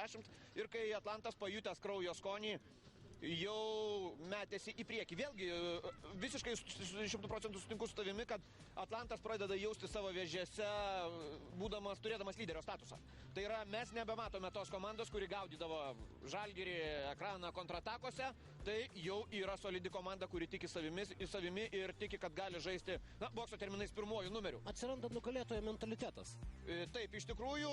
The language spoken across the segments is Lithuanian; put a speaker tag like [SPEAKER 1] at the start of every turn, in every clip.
[SPEAKER 1] 10 ir kai Atlantas pajutęs kraujo skonį, jau metėsi į priekį. Vėlgi, visiškai 100% sutinku su tavimi, kad Atlantas pradeda jausti savo vėžėse, turėdamas lyderio statusą. Tai yra, mes nebematome tos komandos, kuri gaudydavo Žalgirį ekraną kontratakose, tai jau yra solidi komanda, kuri tiki savimi ir tiki, kad gali žaisti, bokso terminais pirmuoju numeriu.
[SPEAKER 2] Atsiranda nugalėtojo mentalitetas.
[SPEAKER 1] Taip, iš tikrųjų,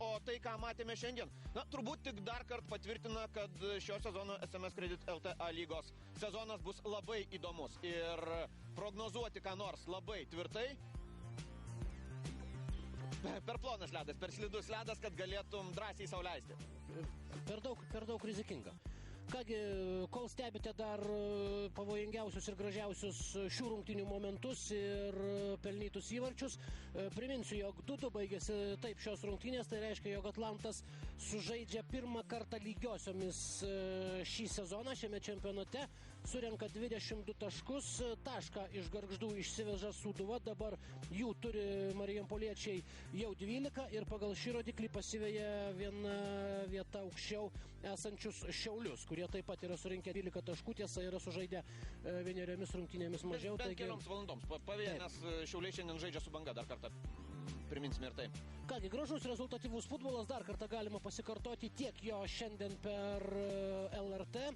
[SPEAKER 1] o tai, ką matėme šiandien, turbūt tik dar kartą patvirtina, kad šio sezono SMS Credit LT A lygos sezonas bus labai įdomus ir prognozuoti ką nors labai tvirtai per plonas ledas, per slidus ledas, kad galėtum drąsiai sau leisti.
[SPEAKER 2] Per daug rizikinga. Kągi, kol stebite dar pavojingiausius ir gražiausius šių rungtynių momentus ir pelnytus įvarčius, priminsiu, jog 2-2 baigėsi taip šios rungtynės, tai reiškia, jog Atlantas sužaidžia pirmą kartą lygiosiomis šį sezoną šiame čempionate, surenka 22 taškus, tašką iš Gargždų išsiveža Sūduva, dabar jų turi marijampoliečiai jau 12 ir pagal šį rodiklį pasiveja viena vieta aukščiau esančius Šiaulius, kurie taip pat yra surinkę 12 taškų, tiesa yra sužaidę vieneriomis rungtynėmis mažiau.
[SPEAKER 1] Bent kelioms valandoms pavėja, nes Šiauliai šiandien žaidžia su Banga, dar kartą priminsime ir tai.
[SPEAKER 2] Kągi, gražus rezultatyvus futbolas, dar kartą galima pasikartoti tiek jo šiandien per LRT.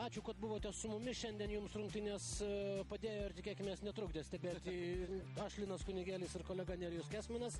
[SPEAKER 2] Ačiū, kad buvote su mumis, šiandien jums rungtynės padėjo ir tikėkime netrukdė stebėti aš, Linas Kunigėlis ir kolega Nerijus Kesminas.